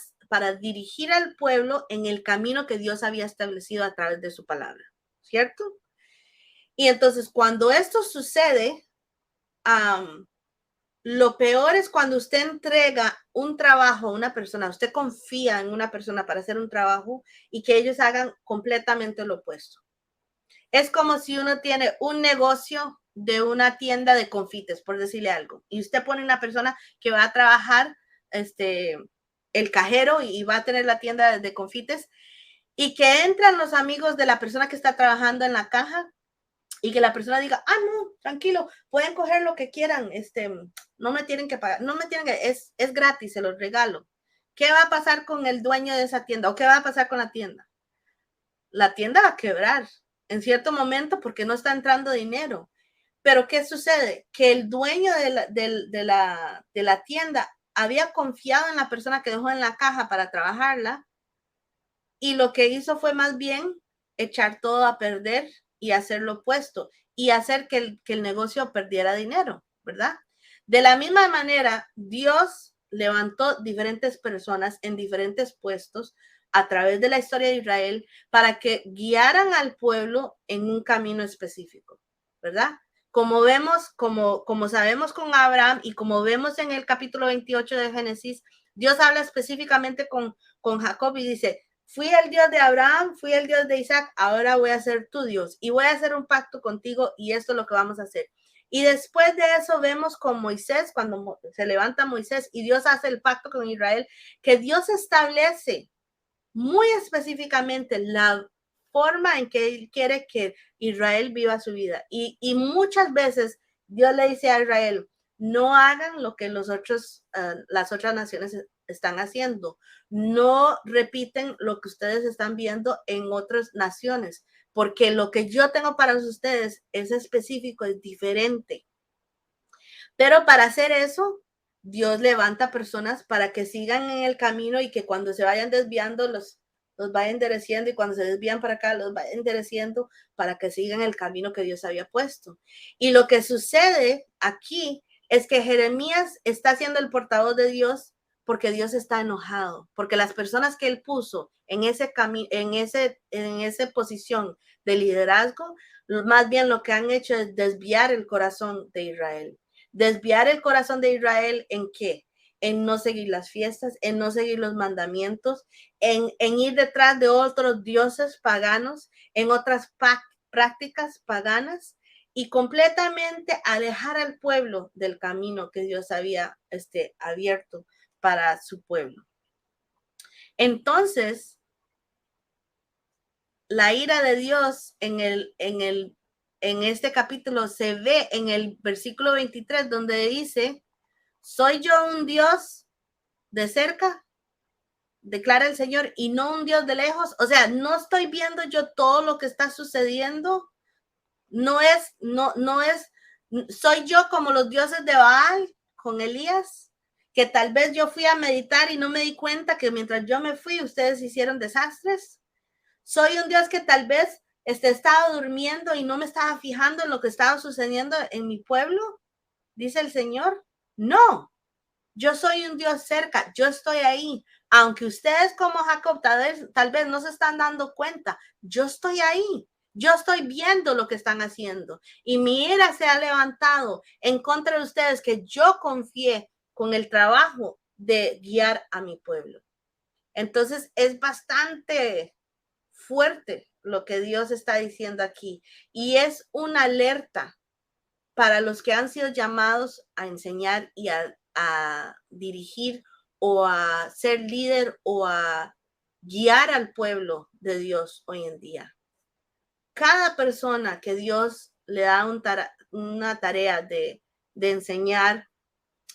dirigir al pueblo en el camino que Dios había establecido a través de su palabra, ¿cierto? Y entonces cuando esto sucede, lo peor es cuando usted entrega un trabajo a una persona, usted confía en una persona para hacer un trabajo y que ellos hagan completamente lo opuesto. Es como si uno tiene un negocio de una tienda de confites, por decirle algo, y usted pone una persona que va a trabajar el cajero y va a tener la tienda de confites y que entran los amigos de la persona que está trabajando en la caja y que la persona diga, no, tranquilo, pueden coger lo que quieran, no me tienen que pagar, no me tienen que, es gratis, se los regalo. ¿Qué va a pasar con el dueño de esa tienda? ¿O qué va a pasar con la tienda? La tienda va a quebrar en cierto momento porque no está entrando dinero. Pero ¿qué sucede? Que el dueño de la tienda había confiado en la persona que dejó en la caja para trabajarla y lo que hizo fue más bien echar todo a perder y hacer lo opuesto y hacer que el negocio perdiera dinero, ¿verdad? De la misma manera, Dios levantó diferentes personas en diferentes puestos a través de la historia de Israel para que guiaran al pueblo en un camino específico, ¿verdad? Como vemos, como sabemos con Abraham y como vemos en el capítulo 28 de Génesis, Dios habla específicamente con Jacob y dice, fui el Dios de Abraham, fui el Dios de Isaac, ahora voy a ser tu Dios y voy a hacer un pacto contigo y esto es lo que vamos a hacer. Y después de eso vemos con Moisés, cuando se levanta Moisés y Dios hace el pacto con Israel, que Dios establece muy específicamente la forma en que Él quiere que Israel viva su vida. Y muchas veces Dios le dice a Israel, no hagan lo que las otras naciones están haciendo. No repiten lo que ustedes están viendo en otras naciones, porque lo que yo tengo para ustedes es específico, es diferente. Pero para hacer eso, Dios levanta personas para que sigan en el camino y que cuando se vayan desviando los vaya endereciendo y cuando se desvían para acá los vaya endereciendo para que sigan el camino que Dios había puesto. Y lo que sucede aquí es que Jeremías está siendo el portavoz de Dios porque Dios está enojado, porque las personas que él puso en ese camino, en esa posición de liderazgo, más bien lo que han hecho es desviar el corazón de Israel. Desviar el corazón de Israel ¿en qué? En no seguir las fiestas, en no seguir los mandamientos, en ir detrás de otros dioses paganos, en otras prácticas paganas y completamente alejar al pueblo del camino que Dios había abierto para su pueblo. Entonces, la ira de Dios en este capítulo se ve en el versículo 23 donde dice, ¿soy yo un Dios de cerca? Declara el Señor, y no un Dios de lejos. O sea, no estoy viendo yo todo lo que está sucediendo. No es ¿Soy yo como los dioses de Baal con Elías? Que tal vez yo fui a meditar y no me di cuenta que mientras yo me fui, ustedes hicieron desastres. Soy un Dios que tal vez estaba durmiendo y no me estaba fijando en lo que estaba sucediendo en mi pueblo, dice el Señor. No, yo soy un Dios cerca, yo estoy ahí. Aunque ustedes como Jacob tal vez no se están dando cuenta, yo estoy ahí. Yo estoy viendo lo que están haciendo y mi ira se ha levantado en contra de ustedes que yo confié con el trabajo de guiar a mi pueblo. Entonces es bastante fuerte lo que Dios está diciendo aquí y es una alerta para los que han sido llamados a enseñar y a dirigir o a ser líder o a guiar al pueblo de Dios hoy en día. Cada persona que Dios le da una tarea de enseñar,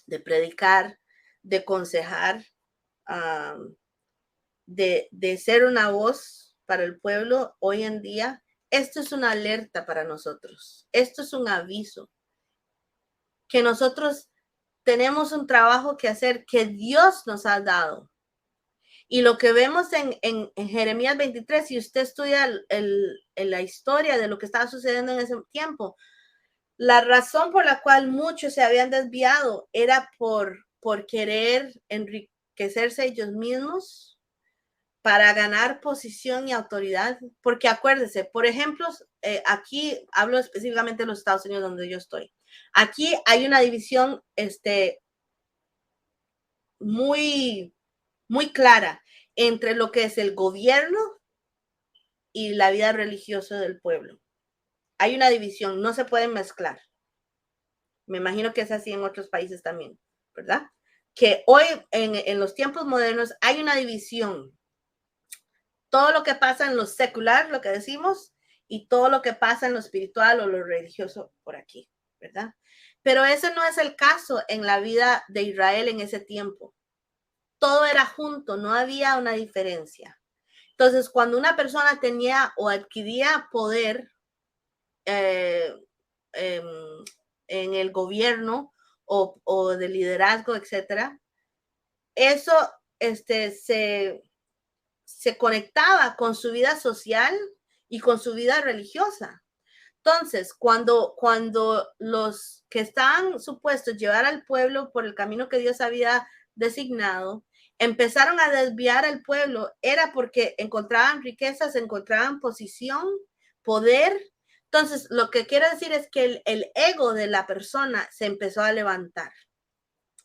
de predicar, de aconsejar, de ser una voz para el pueblo hoy en día, esto es una alerta para nosotros. Esto es un aviso que nosotros tenemos un trabajo que hacer que Dios nos ha dado. Y lo que vemos en Jeremías 23, si usted estudia la historia de lo que estaba sucediendo en ese tiempo, la razón por la cual muchos se habían desviado era por querer enriquecerse ellos mismos para ganar posición y autoridad. Porque acuérdese, por ejemplo, aquí hablo específicamente de los Estados Unidos donde yo estoy. Aquí hay una división muy clara entre lo que es el gobierno y la vida religiosa del pueblo. Hay una división, no se pueden mezclar. Me imagino que es así en otros países también, ¿verdad? Que hoy en los tiempos modernos hay una división. Todo lo que pasa en lo secular, lo que decimos, y todo lo que pasa en lo espiritual o lo religioso por aquí, ¿verdad? Pero ese no es el caso en la vida de Israel en ese tiempo. Todo era junto, no había una diferencia. Entonces, cuando una persona tenía o adquiría poder en el gobierno o de liderazgo, etcétera, eso se conectaba con su vida social y con su vida religiosa. Entonces, cuando los que estaban supuestos llevar al pueblo por el camino que Dios había designado, empezaron a desviar al pueblo, era porque encontraban riquezas, encontraban posición, poder. Entonces, lo que quiero decir es que el ego de la persona se empezó a levantar.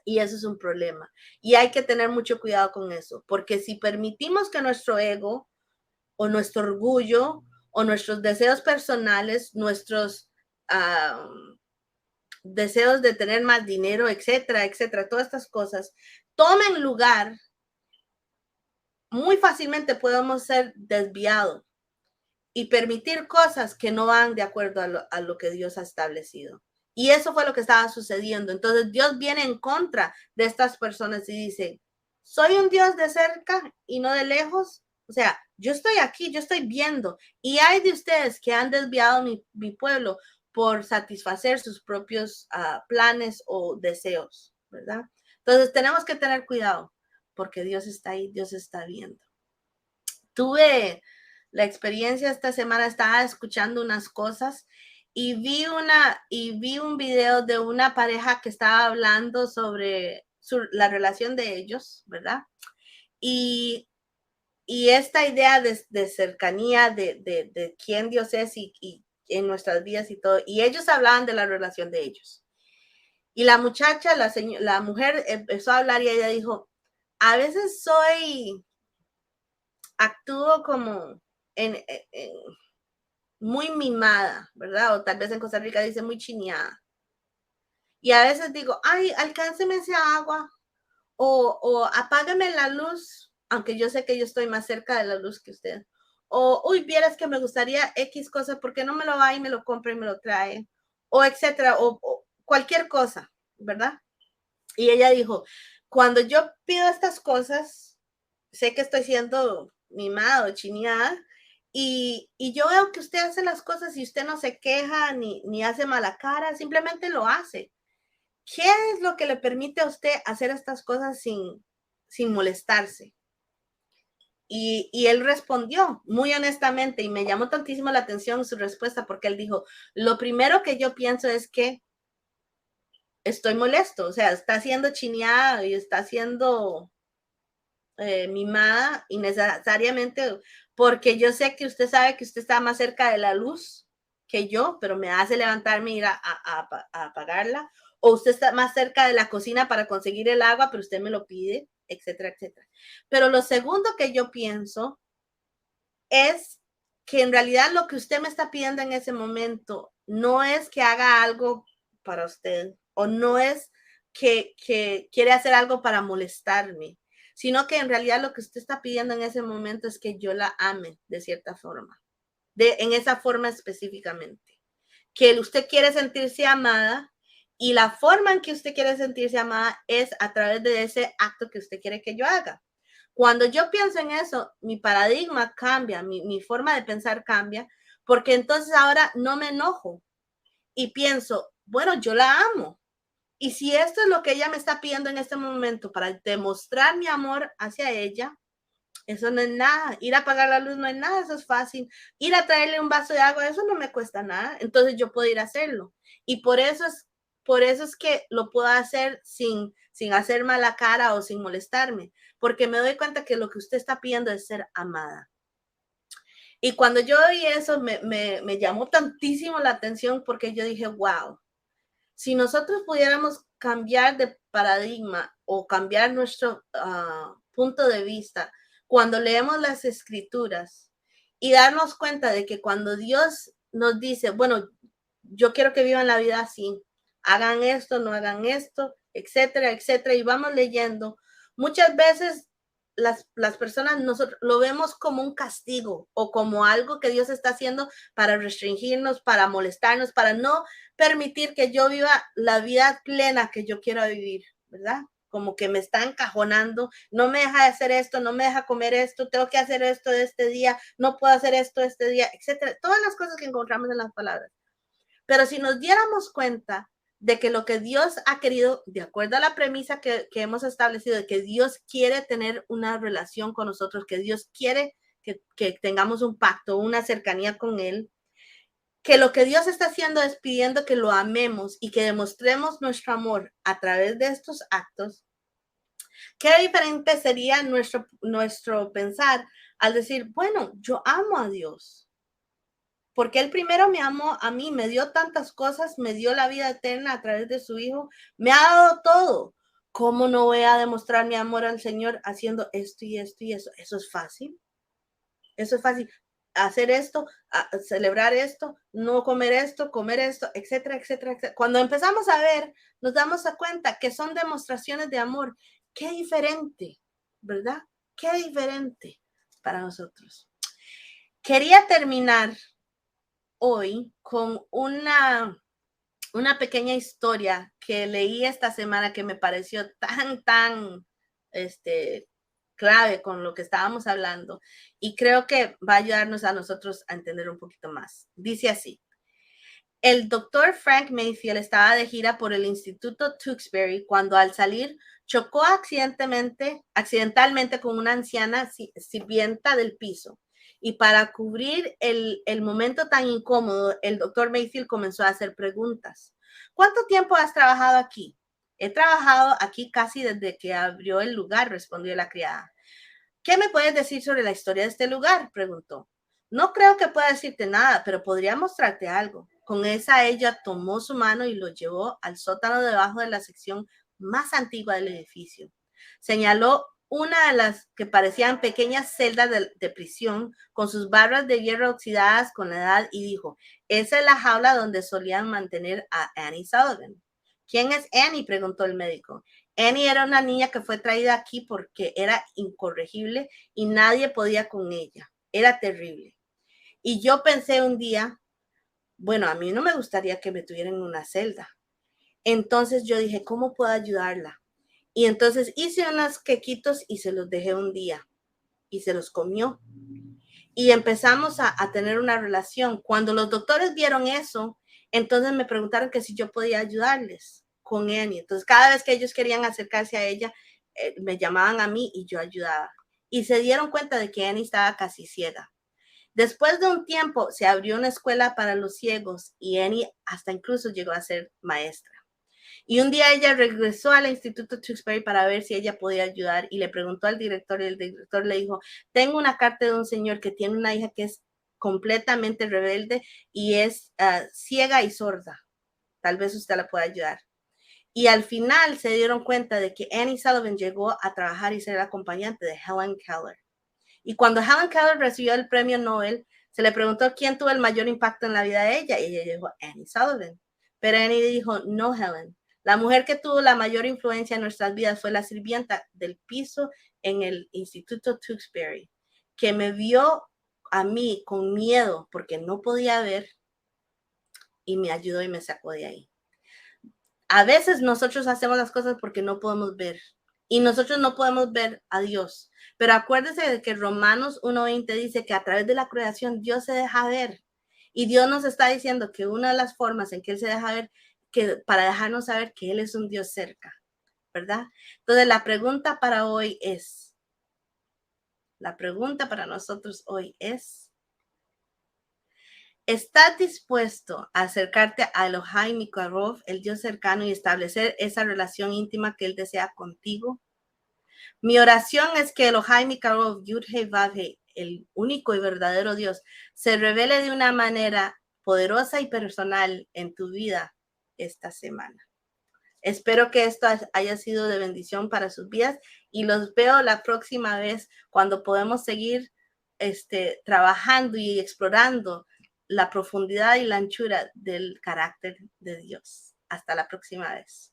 Y eso es un problema. Y hay que tener mucho cuidado con eso, porque si permitimos que nuestro ego o nuestro orgullo o nuestros deseos personales, nuestros deseos de tener más dinero, etcétera, etcétera, todas estas cosas, tomen lugar, muy fácilmente podemos ser desviados y permitir cosas que no van de acuerdo a lo que Dios ha establecido. Y eso fue lo que estaba sucediendo. Entonces Dios viene en contra de estas personas y dice, soy un Dios de cerca y no de lejos. O sea, yo estoy aquí, yo estoy viendo. Y hay de ustedes que han desviado mi pueblo por satisfacer sus propios planes o deseos, ¿verdad? Entonces tenemos que tener cuidado porque Dios está ahí, Dios está viendo. Tuve la experiencia esta semana, estaba escuchando unas cosas y vi un video de una pareja que estaba hablando sobre la relación de ellos, ¿verdad? Y esta idea de cercanía, de quién Dios es y en nuestras vidas y todo, y ellos hablaban de la relación de ellos. Y la muchacha, la mujer empezó a hablar y ella dijo, a veces actúo como en muy mimada, ¿verdad? O tal vez en Costa Rica dice muy chineada. Y a veces digo, ay, alcánceme esa agua o apágame la luz, aunque yo sé que yo estoy más cerca de la luz que usted. O, uy, vieras que me gustaría X cosa, ¿por qué no me lo va y me lo compra y me lo trae? O etcétera, o cualquier cosa, ¿verdad? Y ella dijo, cuando yo pido estas cosas, sé que estoy siendo mimada o chineada y yo veo que usted hace las cosas y usted no se queja ni hace mala cara, simplemente lo hace. ¿Qué es lo que le permite a usted hacer estas cosas sin molestarse? Y él respondió muy honestamente y me llamó tantísimo la atención su respuesta porque él dijo, lo primero que yo pienso es que estoy molesto, o sea, está siendo chineada y está siendo mimada innecesariamente porque yo sé que usted sabe que usted está más cerca de la luz que yo, pero me hace levantarme e ir a apagarla, o usted está más cerca de la cocina para conseguir el agua, pero usted me lo pide, etcétera, etcétera. Pero lo segundo que yo pienso es que en realidad lo que usted me está pidiendo en ese momento no es que haga algo para usted o no es que quiere hacer algo para molestarme, sino que en realidad lo que usted está pidiendo en ese momento es que yo la ame de cierta forma, en esa forma específicamente, que usted quiere sentirse amada y la forma en que usted quiere sentirse amada es a través de ese acto que usted quiere que yo haga. Cuando yo pienso en eso, mi paradigma cambia, mi forma de pensar cambia, porque entonces ahora no me enojo y pienso, bueno, yo la amo. Y si esto es lo que ella me está pidiendo en este momento para demostrar mi amor hacia ella, eso no es nada. Ir a apagar la luz no es nada, eso es fácil. Ir a traerle un vaso de agua, eso no me cuesta nada. Entonces yo puedo ir a hacerlo. Y por eso es que lo puedo hacer sin hacer mala cara o sin molestarme, porque me doy cuenta que lo que usted está pidiendo es ser amada. Y cuando yo oí eso, me llamó tantísimo la atención porque yo dije, wow, si nosotros pudiéramos cambiar de paradigma o cambiar nuestro punto de vista cuando leemos las escrituras y darnos cuenta de que cuando Dios nos dice, bueno, yo quiero que vivan la vida así, hagan esto, no hagan esto, etcétera, etcétera, y vamos leyendo, muchas veces las personas nosotros lo vemos como un castigo o como algo que Dios está haciendo para restringirnos, para molestarnos, para no permitir que yo viva la vida plena que yo quiero vivir, ¿verdad? Como que me está encajonando, no me deja de hacer esto, no me deja comer esto, tengo que hacer esto este día, no puedo hacer esto este día, etcétera. Todas las cosas que encontramos en las palabras. Pero si nos diéramos cuenta de que lo que Dios ha querido, de acuerdo a la premisa que hemos establecido, de que Dios quiere tener una relación con nosotros, que Dios quiere que tengamos un pacto, una cercanía con Él, que lo que Dios está haciendo es pidiendo que lo amemos y que demostremos nuestro amor a través de estos actos, qué diferente sería nuestro pensar al decir, bueno, yo amo a Dios. Porque Él primero me amó a mí, me dio tantas cosas, me dio la vida eterna a través de su Hijo, me ha dado todo. ¿Cómo no voy a demostrar mi amor al Señor haciendo esto y esto y eso? Eso es fácil. Eso es fácil. Hacer esto, celebrar esto, no comer esto, etcétera, etcétera, etcétera. Cuando empezamos a ver, nos damos cuenta que son demostraciones de amor. Qué diferente, ¿verdad? Qué diferente para nosotros. Quería terminar hoy con una pequeña historia que leí esta semana que me pareció tan clave con lo que estábamos hablando y creo que va a ayudarnos a nosotros a entender un poquito más. Dice así: el doctor Frank Mayfield estaba de gira por el Instituto Tewksbury cuando al salir chocó accidentalmente con una anciana sirvienta del piso. Y para cubrir el momento tan incómodo, el doctor Mayfield comenzó a hacer preguntas. ¿Cuánto tiempo has trabajado aquí? He trabajado aquí casi desde que abrió el lugar, respondió la criada. ¿Qué me puedes decir sobre la historia de este lugar?, preguntó. No creo que pueda decirte nada, pero podría mostrarte algo. Con esa ella tomó su mano y lo llevó al sótano debajo de la sección más antigua del edificio. Señaló una de las que parecían pequeñas celdas de prisión con sus barras de hierro oxidadas con la edad y dijo, esa es la jaula donde solían mantener a Annie Sullivan. ¿Quién es Annie?, preguntó el médico. Annie era una niña que fue traída aquí porque era incorregible y nadie podía con ella. Era terrible. Y yo pensé un día, bueno, a mí no me gustaría que me tuvieran en una celda. Entonces yo dije, ¿cómo puedo ayudarla? Y entonces hice unos quequitos y se los dejé un día y se los comió. y empezamos a tener una relación. Cuando los doctores vieron eso, entonces me preguntaron que si yo podía ayudarles con Annie. Entonces, cada vez que ellos querían acercarse a ella, me llamaban a mí y yo ayudaba. Y se dieron cuenta de que Annie estaba casi ciega. Después de un tiempo, se abrió una escuela para los ciegos y Annie hasta incluso llegó a ser maestra. Y un día ella regresó al Instituto Tewksbury para ver si ella podía ayudar y le preguntó al director y el director le dijo, tengo una carta de un señor que tiene una hija que es completamente rebelde y es ciega y sorda. Tal vez usted la pueda ayudar. Y al final se dieron cuenta de que Annie Sullivan llegó a trabajar y ser acompañante de Helen Keller. Y cuando Helen Keller recibió el premio Nobel, se le preguntó quién tuvo el mayor impacto en la vida de ella y ella dijo Annie Sullivan. Pero Annie dijo, no, Helen. La mujer que tuvo la mayor influencia en nuestras vidas fue la sirvienta del piso en el Instituto Tewksbury, que me vio a mí con miedo porque no podía ver y me ayudó y me sacó de ahí. A veces nosotros hacemos las cosas porque no podemos ver y nosotros no podemos ver a Dios. Pero acuérdese de que Romanos 1:20 dice que a través de la creación Dios se deja ver. Y Dios nos está diciendo que una de las formas en que Él se deja ver, que para dejarnos saber que Él es un Dios cerca, ¿verdad? Entonces la pregunta para hoy es, la pregunta para nosotros hoy es, ¿estás dispuesto a acercarte a Elohai Mikarov, el Dios cercano, y establecer esa relación íntima que Él desea contigo? Mi oración es que Elohai Mikarov, Yud-Heh Vav-Heh, el único y verdadero Dios, se revele de una manera poderosa y personal en tu vida esta semana. Espero que esto haya sido de bendición para sus vidas y los veo la próxima vez cuando podemos seguir trabajando y explorando la profundidad y la anchura del carácter de Dios. Hasta la próxima vez.